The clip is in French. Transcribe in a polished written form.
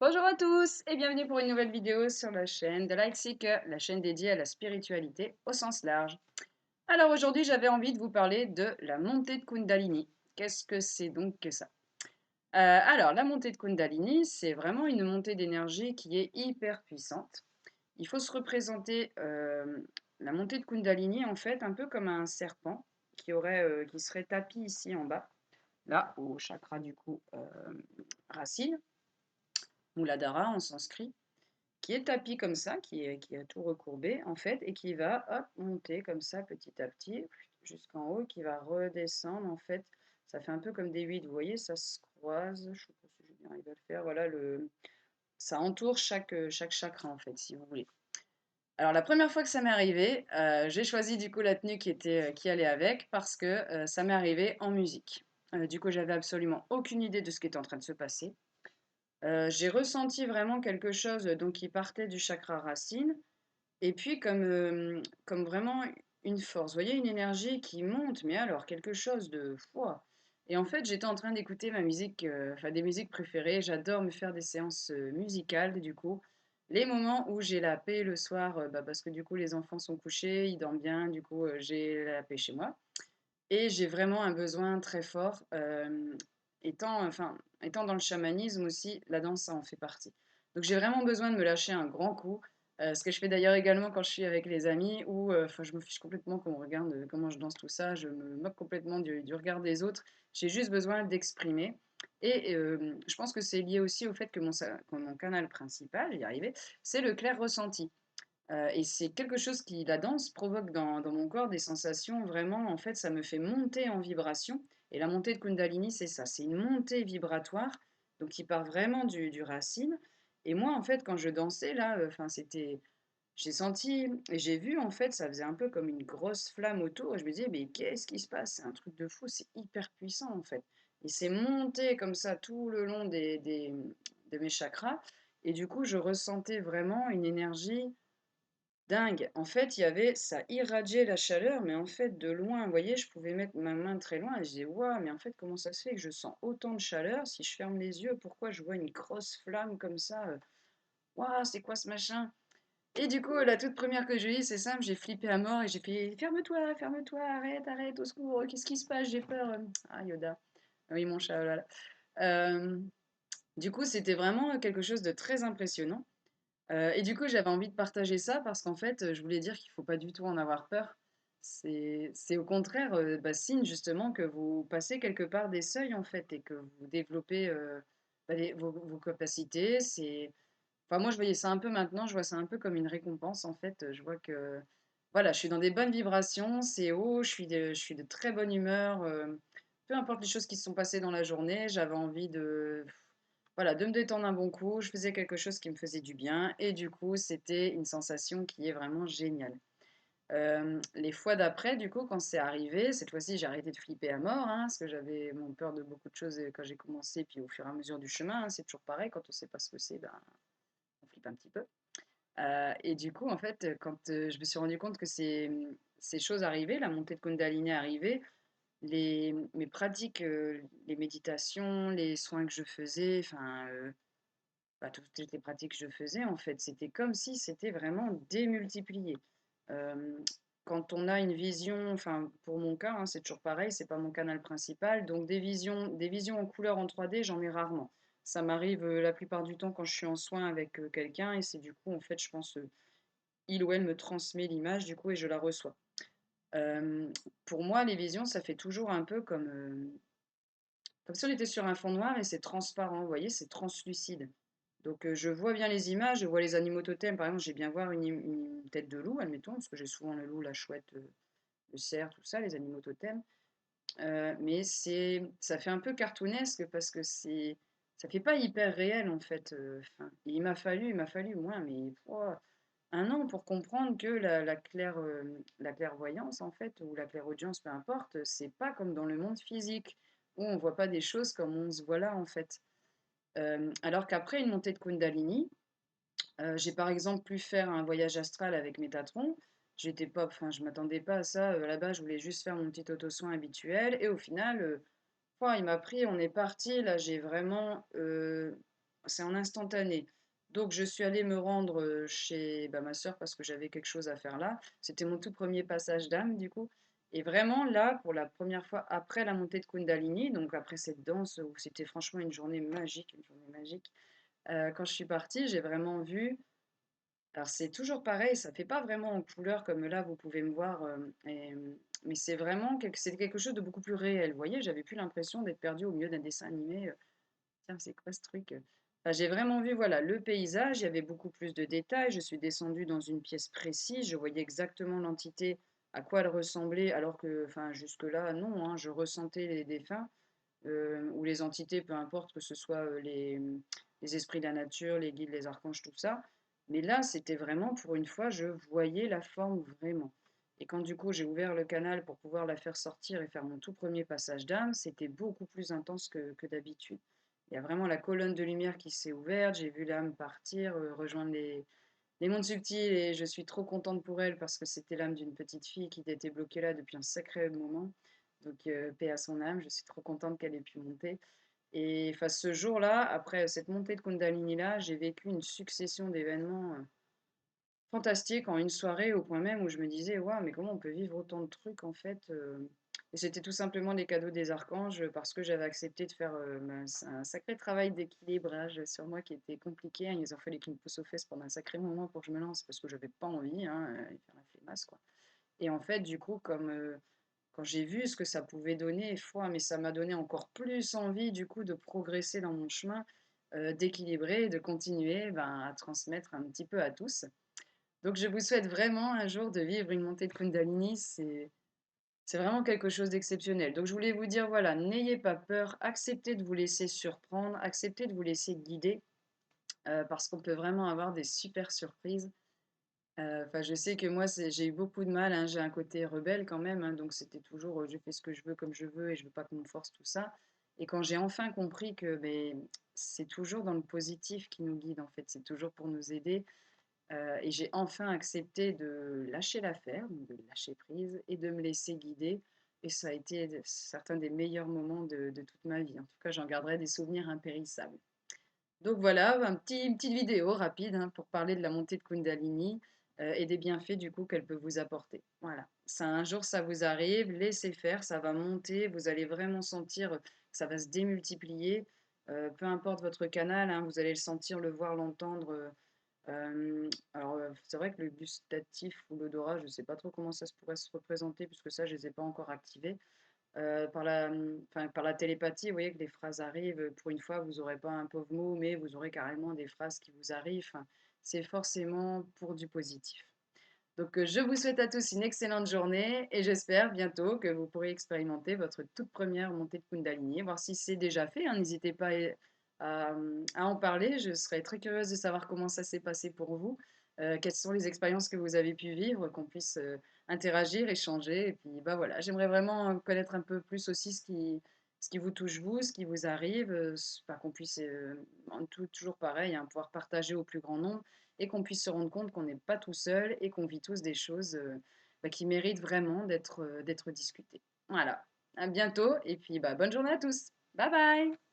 Bonjour à tous et bienvenue pour une nouvelle vidéo sur la chaîne de Light Seeker, la chaîne dédiée à la spiritualité au sens large. Alors aujourd'hui, j'avais envie de vous parler de la montée de Kundalini. Qu'est-ce que c'est donc que ça? Alors, la montée de Kundalini, c'est vraiment une montée d'énergie qui est hyper puissante. Il faut se représenter la montée de Kundalini en fait un peu comme un serpent qui serait tapi ici en bas, là au chakra du coup racine, Muladhara en sanskrit, qui est tapis comme ça, qui a tout recourbé en fait, et qui va hop, monter comme ça petit à petit jusqu'en haut, qui va redescendre en fait. Ça fait un peu comme des huit, vous voyez, ça se croise. Je sais pas si Julien il va le faire. Voilà, ça entoure chaque chakra en fait, si vous voulez. Alors la première fois que ça m'est arrivé, j'ai choisi du coup la tenue qui allait avec parce que ça m'est arrivé en musique. Du coup, j'avais absolument aucune idée de ce qui était en train de se passer. J'ai ressenti vraiment quelque chose, donc qui partait du chakra racine et puis comme vraiment une force. Vous voyez, une énergie qui monte, mais alors quelque chose de fouah. Et en fait, j'étais en train d'écouter ma musique, enfin des musiques préférées. J'adore me faire des séances, musicales du coup. Les moments où j'ai la paix le soir, parce que du coup les enfants sont couchés, ils dorment bien, du coup, j'ai la paix chez moi. Et j'ai vraiment un besoin très fort, étant dans le chamanisme aussi, la danse, ça en fait partie. Donc j'ai vraiment besoin de me lâcher un grand coup, ce que je fais d'ailleurs également quand je suis avec les amis où, je me fiche complètement qu'on regarde, comment je danse tout ça, je me moque complètement du regard des autres. J'ai juste besoin d'exprimer et je pense que c'est lié aussi au fait que mon canal principal, j'y arrivais, c'est le clair ressenti. Et c'est quelque chose qui la danse provoque dans mon corps des sensations vraiment en fait, ça me fait monter en vibration et la montée de Kundalini, c'est ça, c'est une montée vibratoire, donc qui part vraiment du racine et moi, en fait, quand je dansais là, enfin, c'était j'ai senti et j'ai vu, en fait, ça faisait un peu comme une grosse flamme autour et je me disais: «Mais qu'est-ce qui se passe? C'est un truc de fou, c'est hyper puissant, en fait» et c'est monté comme ça tout le long de mes chakras et du coup, je ressentais vraiment une énergie dingue. En fait, il y avait ça irradiait la chaleur, mais en fait, de loin, vous voyez, je pouvais mettre ma main très loin et je disais: «Waouh, mais en fait, comment ça se fait que je sens autant de chaleur? Si je ferme les yeux, pourquoi je vois une grosse flamme comme ça, Waouh, c'est quoi ce machin?» Et du coup, la toute première que j'ai eue, c'est simple, j'ai flippé à mort et j'ai fait: «Ferme-toi, ferme-toi, arrête, arrête, au secours, qu'est-ce qui se passe? J'ai peur, Ah Yoda, oui mon chat, oh là là. Du coup, c'était vraiment quelque chose de très impressionnant. Et du coup, j'avais envie de partager ça parce qu'en fait, je voulais dire qu'il faut pas du tout en avoir peur. C'est au contraire, signe justement que vous passez quelque part des seuils en fait et que vous développez, vos capacités. Enfin moi je voyais ça un peu maintenant, je vois ça un peu comme une récompense en fait, je vois que, voilà, je suis dans des bonnes vibrations, c'est haut, je suis de très bonne humeur, peu importe les choses qui se sont passées dans la journée, j'avais envie de voilà, de me détendre un bon coup, je faisais quelque chose qui me faisait du bien et du coup, c'était une sensation qui est vraiment géniale. Les fois d'après, du coup, quand c'est arrivé, cette fois-ci, j'ai arrêté de flipper à mort, hein, parce que j'avais mon peur de beaucoup de choses, quand j'ai commencé, puis au fur et à mesure du chemin, hein, c'est toujours pareil, quand on ne sait pas ce que c'est, ben, on flippe un petit peu. Et du coup, en fait, quand, je me suis rendu compte que ces choses arrivaient, la montée de Kundalini arrivait, mes pratiques, les méditations, les soins que je faisais, enfin, toutes les pratiques que je faisais, en fait, c'était comme si c'était vraiment démultiplié. Hem, Quand on a une vision, enfin, pour mon cas, hein, c'est toujours pareil, c'est pas mon canal principal, donc des visions en couleur en 3D, j'en ai rarement. Ça m'arrive, la plupart du temps quand je suis en soin avec, quelqu'un et c'est du coup, en fait, je pense, il ou elle me transmet l'image du coup et je la reçois. Hem, pour moi, les visions, ça fait toujours un peu comme si on était sur un fond noir et c'est transparent, vous voyez? C'est translucide. Donc je vois bien les images, je vois les animaux totems. Par exemple, j'ai bien voir une tête de loup, admettons, parce que j'ai souvent le loup, la chouette, le cerf, tout ça, les animaux totems. Mais ça fait un peu cartoonesque parce que ça fait pas hyper réel, en fait, enfin, il m'a fallu moins, mais pouah, 1 an pour comprendre que la clairvoyance, en fait, ou la clairaudience, peu importe, c'est pas comme dans le monde physique, où on voit pas des choses comme on se voit là, en fait. Alors qu'après une montée de Kundalini, j'ai par exemple pu faire un voyage astral avec Métatron. J'étais pas enfin, je m'attendais pas à ça, là-bas, je voulais juste faire mon petit auto-soin habituel et au final, pouah, il m'a pris, on est parti, là, j'ai vraiment, c'est en instantané. Donc je suis allée me rendre, chez, bah, ma sœur parce que j'avais quelque chose à faire là. C'était mon tout premier passage d'âme du coup et vraiment là, pour la première fois après la montée de Kundalini, donc après cette danse où c'était franchement une journée magique, quand je suis partie, j'ai vraiment vu alors c'est toujours pareil, ça fait pas vraiment en couleur comme là vous pouvez me voir, mais c'est quelque chose de beaucoup plus réel. Vous voyez? J'avais plus l'impression d'être perdue au milieu d'un dessin animé, «Tiens, c'est quoi ce truc?» Enfin, j'ai vraiment vu, voilà, le paysage, il y avait beaucoup plus de détails. Je suis descendue dans une pièce précise, je voyais exactement l'entité, à quoi elle ressemblait, alors que, enfin, jusque-là, non, hein, je ressentais les défunts, ou les entités, peu importe, que ce soit les esprits de la nature, les guides, les archanges, tout ça. Mais là, c'était vraiment, pour une fois, je voyais la forme vraiment. Et quand du coup j'ai ouvert le canal pour pouvoir la faire sortir et faire mon tout premier passage d'âme, c'était beaucoup plus intense que d'habitude. Il y a vraiment la colonne de lumière qui s'est ouverte, j'ai vu l'âme partir, rejoindre les mondes subtils et je suis trop contente pour elle parce que c'était l'âme d'une petite fille qui était bloquée là depuis un sacré moment. Donc paix à son âme, je suis trop contente qu'elle ait pu monter. Et enfin, ce jour-là, après cette montée de Kundalini-là, j'ai vécu une succession d'événements fantastiques en une soirée, au point même où je me disais, waouh, mais comment on peut vivre autant de trucs en fait Et c'était tout simplement des cadeaux des archanges parce que j'avais accepté de faire un sacré travail d'équilibrage sur moi qui était compliqué, hein. Ils ont fallu qu'ils me poussent aux fesses pendant un sacré moment pour que je me lance parce que je n'avais pas envie, hein, et faire la flemmasse, quoi. Et en fait, du coup, quand j'ai vu ce que ça pouvait donner, foi, mais ça m'a donné encore plus envie, du coup, de progresser dans mon chemin, d'équilibrer et de continuer ben, à transmettre un petit peu à tous. Donc, je vous souhaite vraiment un jour de vivre une montée de Kundalini. C'est vraiment quelque chose d'exceptionnel. Donc, je voulais vous dire, voilà, n'ayez pas peur, acceptez de vous laisser surprendre, acceptez de vous laisser guider, parce qu'on peut vraiment avoir des super surprises. Enfin, je sais que moi, j'ai eu beaucoup de mal, hein, j'ai un côté rebelle quand même, hein, donc c'était toujours, je fais ce que je veux comme je veux et je veux pas qu'on me force tout ça. Et quand j'ai enfin compris que beh, c'est toujours dans le positif qui nous guide en fait, c'est toujours pour nous aider, et j'ai enfin accepté de lâcher l'affaire, donc de lâcher prise et de me laisser guider et ça a été certains des meilleurs moments de toute ma vie. En tout cas, j'en garderai des souvenirs impérissables. Donc voilà, une petite vidéo rapide, hein, pour parler de la montée de Kundalini, et des bienfaits du coup qu'elle peut vous apporter. Voilà. Ça, un jour, ça vous arrive, laissez faire, ça va monter, vous allez vraiment sentir que ça va se démultiplier. Peu importe votre canal, hein, vous allez le sentir, le voir, l'entendre. Alors, c'est vrai que le gustatif ou l'odorat, je ne sais pas trop comment ça se pourrait se représenter puisque ça, je ne les ai pas encore activés. Par la télépathie, vous voyez que les phrases arrivent, pour une fois, vous n'aurez pas un pauvre mot, mais vous aurez carrément des phrases qui vous arrivent. Enfin, c'est forcément pour du positif. Donc, je vous souhaite à tous une excellente journée et j'espère bientôt que vous pourrez expérimenter votre toute première montée de Kundalini, voir si c'est déjà fait, hein. N'hésitez pas à en parler. Je serais très curieuse de savoir comment ça s'est passé pour vous, quelles sont les expériences que vous avez pu vivre, qu'on puisse interagir, échanger. Et puis, bah voilà, j'aimerais vraiment connaître un peu plus aussi ce qui vous touche vous, ce qui vous arrive, enfin, qu'on puisse, toujours pareil, hein, pouvoir partager au plus grand nombre et qu'on puisse se rendre compte qu'on n'est pas tout seul et qu'on vit tous des choses bah, qui méritent vraiment d'être discutées. Voilà, à bientôt et puis bah, bonne journée à tous. Bye bye.